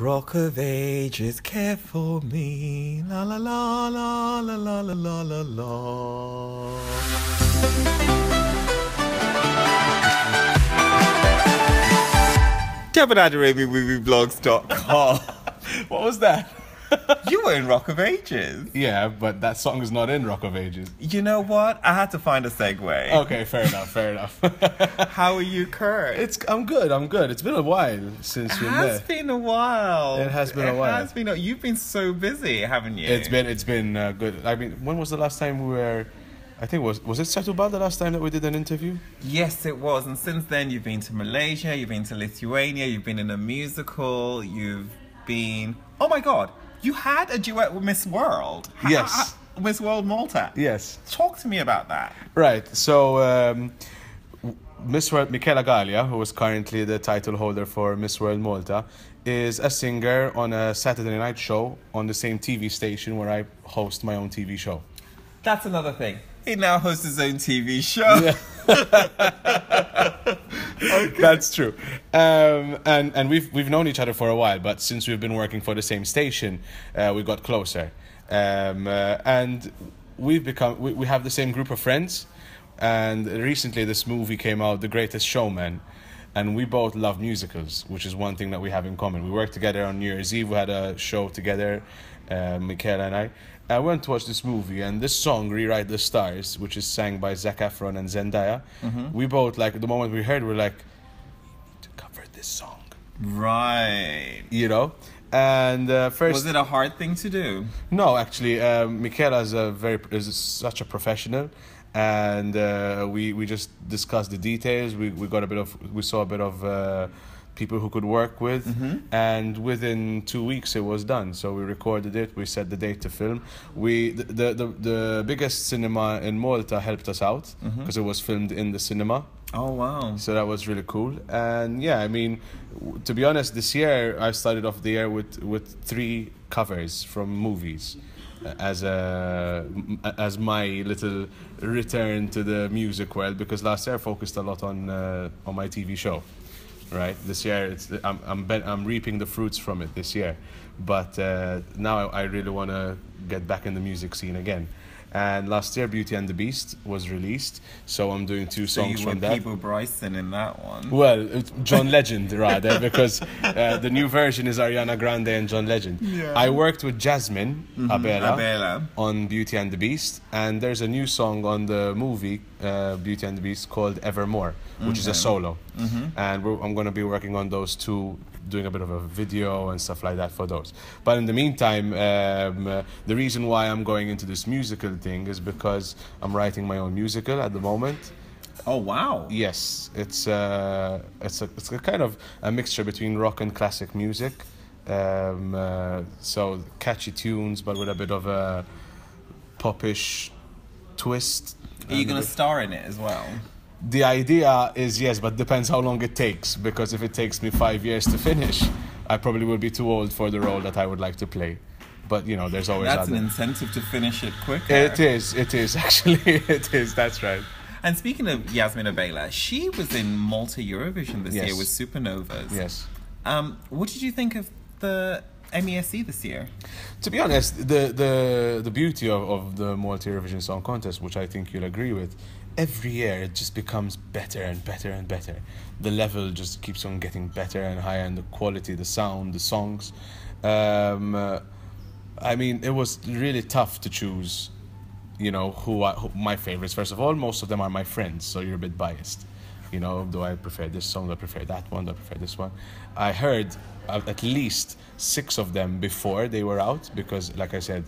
Rock of ages, care for me. La la la la la la la la la la. Deban at wiwibloggs.com. What was that? You were in Rock of Ages. Yeah, but that song is not in Rock of Ages. You know what? I had to find a segue. Okay, fair enough. How are you, Kurt? I'm good. It's been a while since we've met. It has been a while. You've been so busy, haven't you? It's been good. I mean, when was the last time we were? I think was it Setubal the last time that we did an interview? Yes, it was. And since then, you've been to Malaysia, you've been to Lithuania, you've been in a musical, you've been... Oh my God, you had a duet with Miss World. Yes. Miss World Malta. Yes. Talk to me about that. Right. So, Miss World Kurt Calleja, who is currently the title holder for Miss World Malta, is a singer on a Saturday night show on the same TV station where I host my own TV show. That's another thing. He now hosts his own TV show. Yeah. Okay. That's true. And we've known each other for a while, but since we've been working for the same station, we got closer. And we have the same group of friends. And recently this movie came out, The Greatest Showman. And we both love musicals, which is one thing that we have in common. We worked together on New Year's Eve. We had a show together, Michaela and I. I went to watch this movie, and this song, Rewrite the Stars, which is sang by Zac Efron and Zendaya, we both, like, the moment we heard, we're like, need to cover this song. Right. You know? And first... Was it a hard thing to do? No, actually, Michaela is such a professional, and we just discussed the details. We saw a bit of people who could work with, and within 2 weeks it was done. So we recorded it, we set the date to film. The biggest cinema in Malta helped us out because it was filmed in the cinema. Oh wow. So that was really cool. And yeah, I mean, to be honest, this year I started off the year with 3 covers from movies as my little return to the music world, because last year I focused a lot on my TV show. Right, this year I'm reaping the fruits from it this year, but now I really want to get back in the music scene again. And last year, Beauty and the Beast was released, so I'm doing 2 songs from that. So you were Peebo Bryson in that one? Well, John Legend rather, because the new version is Ariana Grande and John Legend. Yeah. I worked with Jasmine Abela on Beauty and the Beast, and there's a new song on the movie Beauty and the Beast called Evermore, which is a solo. And I'm going to be working on those 2, doing a bit of a video and stuff like that for those. But in the meantime, the reason why I'm going into this musical thing is because I'm writing my own musical at the moment. Oh wow! Yes, it's a kind of a mixture between rock and classic music. So catchy tunes, but with a bit of a popish twist. Are you going to star in it as well? The idea is yes, but depends how long it takes, because if it takes me 5 years to finish, I probably will be too old for the role that I would like to play. But, you know, there's always... That's an incentive to finish it quicker. It is, actually, it is, that's right. And speaking of Jasmine Abela, she was in Malta Eurovision this year with Supernovas. Yes. What did you think of the MESC this year? To be honest, the beauty of the Malta Eurovision Song Contest, which I think you'll agree with, every year it just becomes better and better and better. The level just keeps on getting better and higher, and the quality, the sound, the songs. I mean, it was really tough to choose, you know, who my favorites. First of all, most of them are my friends, so you're a bit biased. You know, do I prefer this song? Do I prefer that one? Do I prefer this one? I heard at least 6 of them before they were out, because, like I said,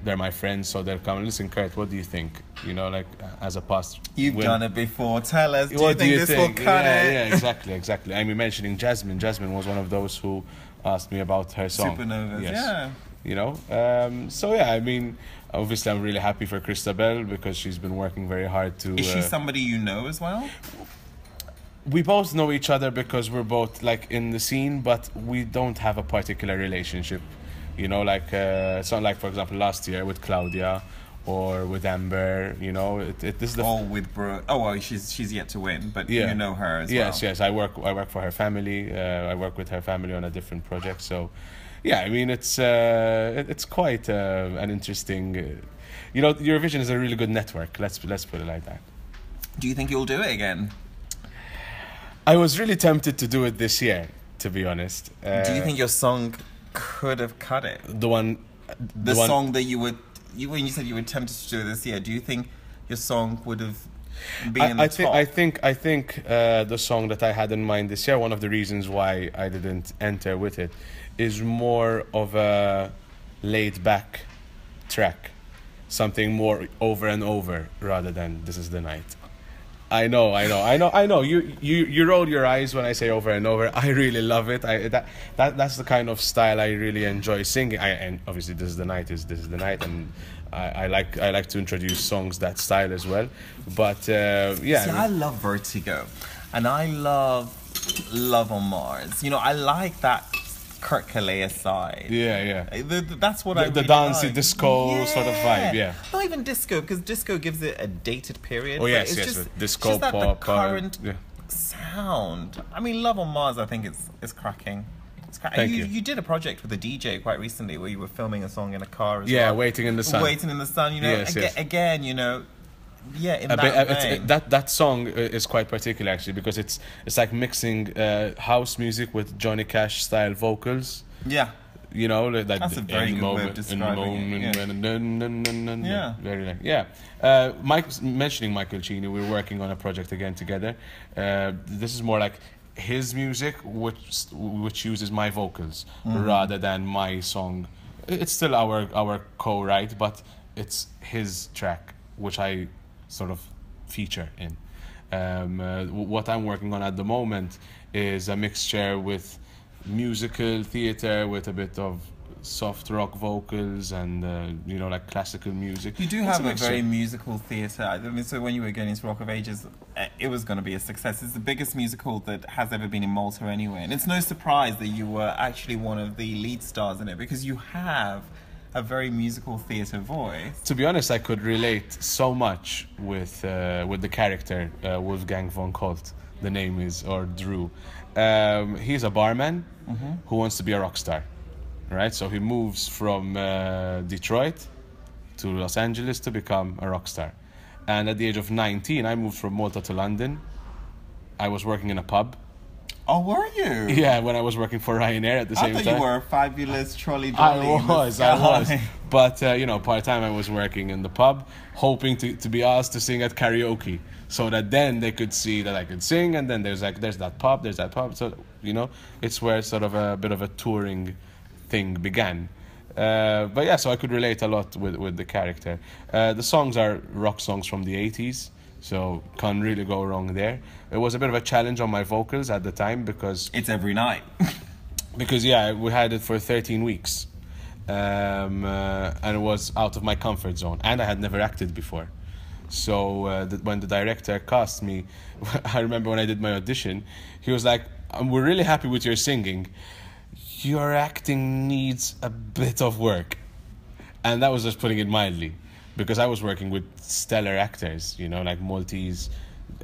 they're my friends, so they're coming. Listen, Kurt, what do you think? You know, like, as a past... You've done it before. Tell us. Do you think this will cut it? Yeah, exactly. I mean, mentioning Jasmine. Jasmine was one of those who asked me about her song. Supernovas, yeah. You know? So, yeah, I mean, obviously I'm really happy for Christabel, because she's been working very hard to... Is she somebody you know as well? We both know each other because we're both, like, in the scene, but we don't have a particular relationship. You know, like, it's not like, for example, last year with Claudia or with Amber. You know, this is the Or with Brooke. Oh well, she's yet to win, but Yeah. you know her as yes, well. yes. I work for her family. I work with her family on a different project. So, yeah, I mean, it's quite an interesting. You know, Eurovision is a really good network. Let's put it like that. Do you think you'll do it again? I was really tempted to do it this year, to be honest. Do you think your song could have cut it? the one, The song that when you said you were tempted to do it this year, do you think your song would have been in the top? I think the song that I had in mind this year, one of the reasons why I didn't enter with it, is more of a laid back track, something more over and over rather than "This Is the Night." I know. You roll your eyes when I say over and over. I really love it. That's the kind of style I really enjoy singing. And obviously, This Is the Night, and I like to introduce songs that style as well. But yeah, See, I love Vertigo, and I love Love on Mars. You know, I like that Kurt Calleja side. yeah. That's what I The really dancey like. disco sort of vibe. Yeah. Not even disco, because disco gives it a dated period. Oh but yes, it's yes. just, With it's disco just that pop. the current Yeah. sound. I mean, Love on Mars, I think it's cracking. It's cracking. Thank you. you. You did a project with a DJ quite recently where you were filming a song in a car as Yeah, well. Waiting in the Sun. Waiting in the Sun. You know, Yes, yes. again, you know. Yeah, in A that bit, vein. that song is quite particular actually, because it's like mixing house music with Johnny Cash style vocals. Yeah. You know, like That's a very in the good way of moment, describing it, when Yeah. very like mentioning Michael Cini, we're working on a project again together. This is more like his music, which uses my vocals rather than my song. It's still our co-write, but it's his track, which I sort of feature in. What I'm working on at the moment is a mixture with musical theater with a bit of soft rock vocals and you know, like classical music. You do It's have a mixture. very musical theatre. I mean, so when you were getting into Rock of Ages, it was going to be a success. It's the biggest musical that has ever been in Malta anyway. And it's no surprise that you were actually one of the lead stars in it, because you have a very musical theatre voice. To be honest, I could relate so much with the character Wolfgang von Colt. The name is, or Drew. He's a barman who wants to be a rock star, right? So he moves from Detroit to Los Angeles to become a rock star. And at the age of 19, I moved from Malta to London. I was working in a pub. Oh, were you? Yeah, when I was working for Ryanair at the same I thought time. you were a fabulous trolley dolly. in the I was. sky. But, you know, part-time I was working in the pub, hoping to be asked to sing at karaoke, so that then they could see that I could sing, and then there's that pub. So, you know, it's where sort of a bit of a touring thing began. But yeah, so I could relate a lot with the character. The songs are rock songs from the 80s, so can't really go wrong there. It was a bit of a challenge on my vocals at the time because It's every night. yeah, we had it for 13 weeks. And it was out of my comfort zone, and I had never acted before. So when the director cast me, I remember when I did my audition, he was like, "We're really happy with your singing. Your acting needs a bit of work." And that was just putting it mildly, because I was working with stellar actors, you know, like Maltese,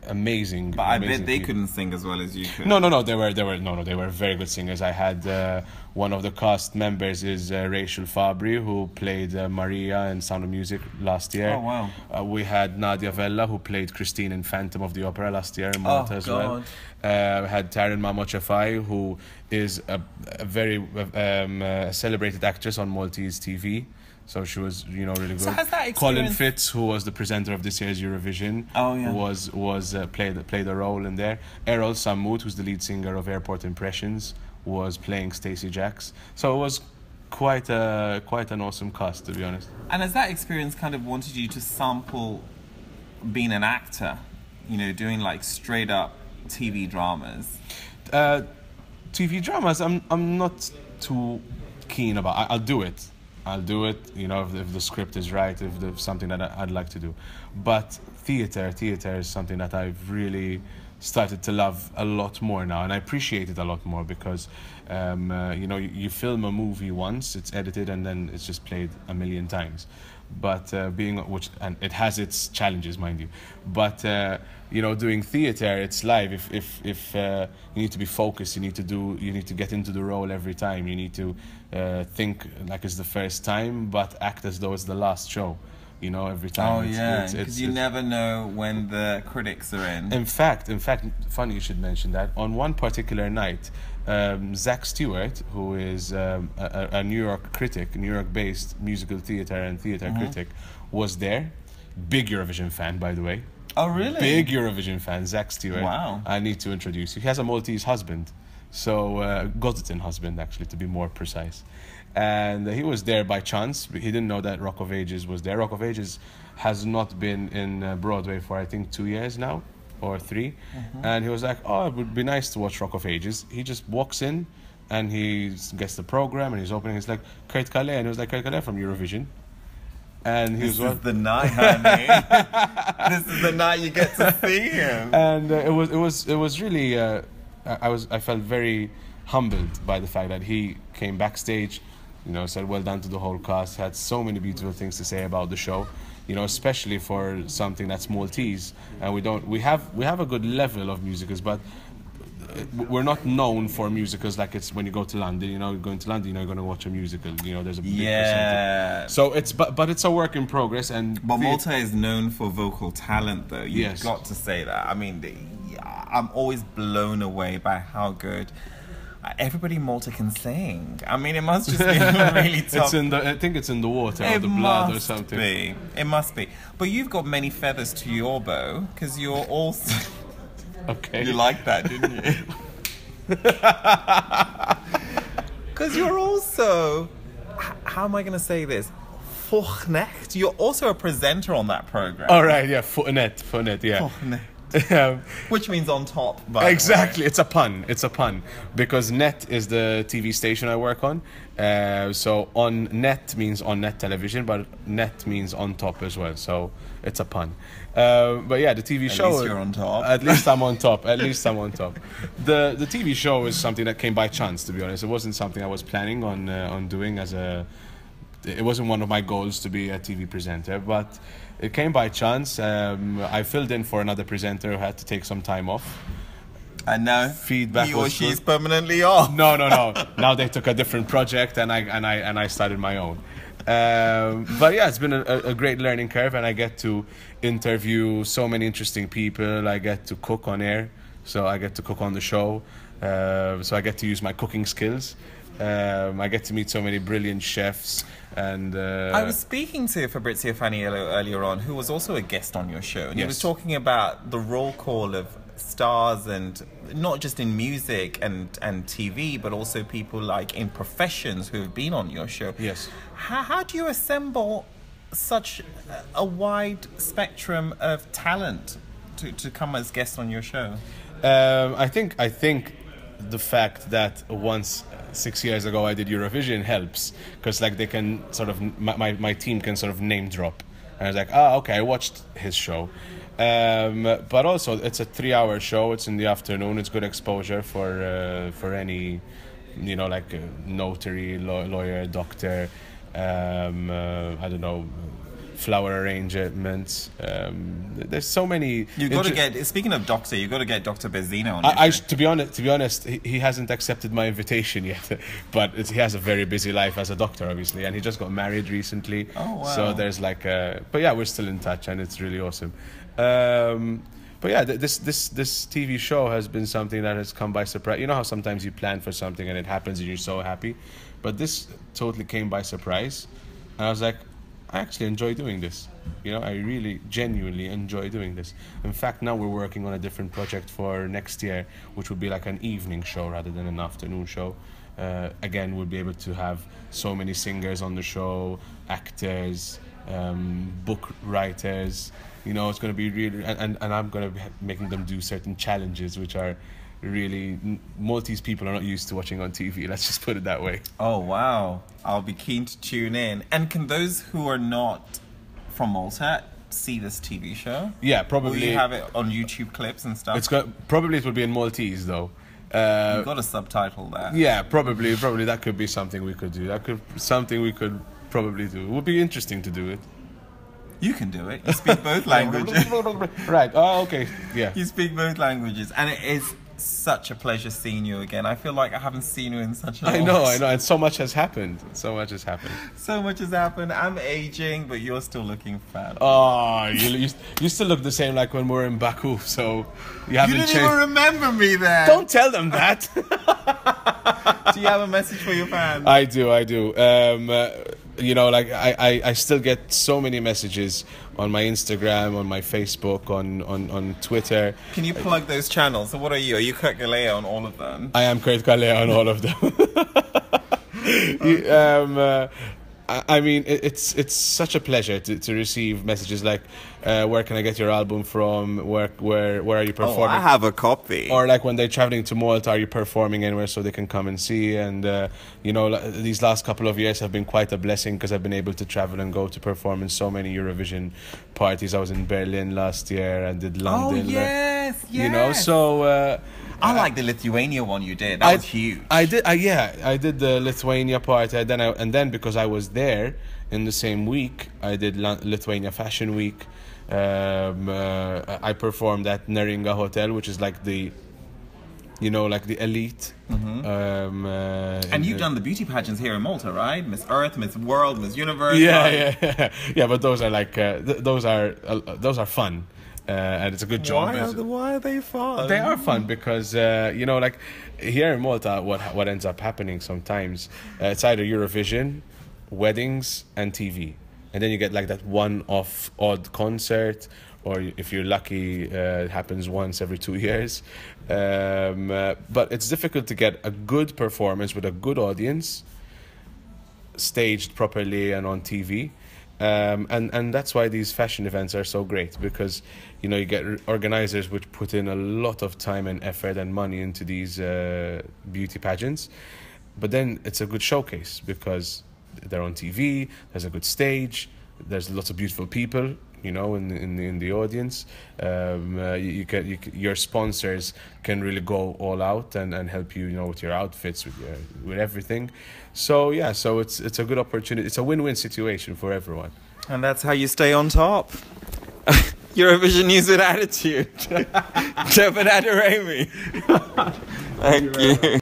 amazing. But I amazing bet they people. couldn't sing as well as you could. No, they were very good singers. I had one of the cast members is Rachel Fabry, who played Maria in Sound of Music last year. Oh, wow. We had Nadia Vella, who played Christine in Phantom of the Opera last year in Malta as well. We had Taryn Mamochafai, who is a very celebrated actress on Maltese TV. So she was, you know, really good. So has that Colin experience- Fitz, who was the presenter of this year's Eurovision, Oh, yeah. was played a role in there. Errol Sammoud, who's the lead singer of Airport Impressions, was playing Stacey Jacks. So it was quite an awesome cast, to be honest. And has that experience kind of wanted you to sample being an actor? You know, doing like straight up TV dramas? TV dramas, I'm not too keen about. I'll do it. You know, if the script is right, if there's something that I'd like to do. But theater is something that I've really started to love a lot more now, and I appreciate it a lot more because you film a movie once, it's edited, and then it's just played a million times. But and it has its challenges, mind you. But doing theater, it's live. If you need to be focused, you need to get into the role every time. You need to think like it's the first time, but act as though it's the last show. Every time. Oh yeah, because you never know when the critics are in. In fact, funny you should mention that. On one particular night, Zach Stewart, who is a New York-based musical theater and theater critic, was there. Big Eurovision fan, by the way. Oh really? Big Eurovision fan, Zach Stewart. Wow. I need to introduce you. He has a Maltese husband, so Gozitan husband, actually, to be more precise. And he was there by chance. He didn't know that Rock of Ages was there. Rock of Ages has not been in Broadway for, I think, 2 years now, or 3. And he was like, oh, it would be nice to watch Rock of Ages. He just walks in, and he gets the program, and he's opening. He's like, Kurt Calleja. And he was like, Kurt Calleja from Eurovision. And he This is the night, honey. This is the night you get to see him. And it was really, I felt very humbled by the fact that he came backstage, said well done to the whole cast, had so many beautiful things to say about the show, especially for something that's Maltese. And we have a good level of musicals, but we're not known for musicals like it's when you go to London. You're going to London, you're going to watch a musical. There's a big percentage. So but it's a work in progress. But Malta is known for vocal talent, though. You've got to say that. I mean, I'm always blown away by how good everybody in Malta can sing. I mean, it must just be really tough. I think it's in the water or the blood or something. It must be. But you've got many feathers to your bow, because you're also... Okay. You liked that, didn't you? Because you're also... How am I going to say this? Vorknecht. You're also a presenter on that program. All right, yeah. Vorknecht, yeah. Vorknecht. Which means on top. Exactly, it's a pun because net is the TV station I work on. So on net means on net television, but net means on top as well. So it's a pun. But yeah, the TV show. At least you're on top. At least I'm on top. The TV show is something that came by chance. To be honest, it wasn't something I was planning on doing It wasn't one of my goals to be a TV presenter, but it came by chance. I filled in for another presenter who had to take some time off. And now feedback he or she's permanently off. No. Now they took a different project, and I started my own. But yeah, it's been a great learning curve, and I get to interview so many interesting people. I get to cook on air, so I get to cook on the show. So I get to use my cooking skills. I get to meet so many brilliant chefs. And I was speaking to Fabrizio Faniello earlier on, who was also a guest on your show, and yes. He was talking about the roll call of stars, and not just in music and TV, but also people like in professions who have been on your show. Yes. How do you assemble such a wide spectrum of talent to come as guests on your show? I think the fact that once 6 years ago I did Eurovision helps, because like they can sort of my team can sort of name drop, and I was like, okay, I watched his show. But also it's a 3-hour show. It's in the afternoon. It's good exposure for any notary, lawyer, doctor, I don't know, flower arrangements. There's so many. You've got to get. Speaking of doctor, you've got to get Dr. Bezzino on. To be honest, he hasn't accepted my invitation yet. But he has a very busy life as a doctor, obviously, and he just got married recently. Oh wow! So there's but yeah, we're still in touch, and it's really awesome. But yeah, this TV show has been something that has come by surprise. You know how sometimes you plan for something and it happens and you're so happy, but this totally came by surprise, and I was like, I actually enjoy doing this. I really genuinely enjoy doing this. In fact, now we're working on a different project for next year, which would be like an evening show rather than an afternoon show. Again, we'll be able to have so many singers on the show, actors, book writers. It's going to be really, and I'm going to be making them do certain challenges, which are really Maltese people are not used to watching on TV. Let's just put it that way. Oh wow! I'll be keen to tune in. And can those who are not from Malta see this TV show? Yeah, Will probably. you have it on YouTube clips and stuff? Probably it will be in Maltese though. You've got to subtitle that. Yeah, probably that could be something we could do. Something we could probably do. It would be interesting to do it. You can do it. You speak both languages. Right. Oh, okay. Yeah. You speak both languages, and it is such a pleasure seeing you again. I feel like I haven't seen you in such a long I know, and so much has happened. So much has happened. I'm aging, but you're still looking fat. Oh, you still look the same like when we were in Baku, so you haven't changed. You didn't even remember me there. Don't tell them that. Do you have a message for your fans? I do. You know, like I still get so many messages on my Instagram, on my Facebook, on Twitter. Can you plug those channels? So what are you? Are you Kurt Calleja on all of them? I am Kurt Calleja on all of them. I mean, it's such a pleasure to receive messages like, where can I get your album from? Where are you performing? Oh, I have a copy. Or like when they're traveling to Malta, are you performing anywhere so they can come and see? And you know, these last couple of years have been quite a blessing because I've been able to travel and go to perform in so many Eurovision parties. I was in Berlin last year and did London. Oh yes. You know, so. I like the Lithuania one you did. That was huge. I did the Lithuania part. And then because I was there in the same week, I did Lithuania Fashion Week. I performed at Neringa Hotel, which is like the, you know, like the elite. Mm-hmm. And you've done the beauty pageants here in Malta, right? Miss Earth, Miss World, Miss Universe. Yeah. But those are like those are fun. And it's a good job. Why are they fun? They are fun because you know, like here in Malta, what ends up happening sometimes, it's either Eurovision, weddings, and TV, and then you get like that one-off odd concert, or if you're lucky, it happens once every 2 years. But it's difficult to get a good performance with a good audience, staged properly and on TV. And that's why these fashion events are so great, because you know you get organizers which put in a lot of time and effort and money into these beauty pageants, but then it's a good showcase because they're on TV, there's a good stage, there's lots of beautiful people, you know, in the audience. Your sponsors can really go all out and help you, you know, with your outfits, with everything. So yeah, so it's a good opportunity. It's a win-win situation for everyone. And that's how you stay on top. Eurovision News with Attitude. Deban Aderemi. Thank you.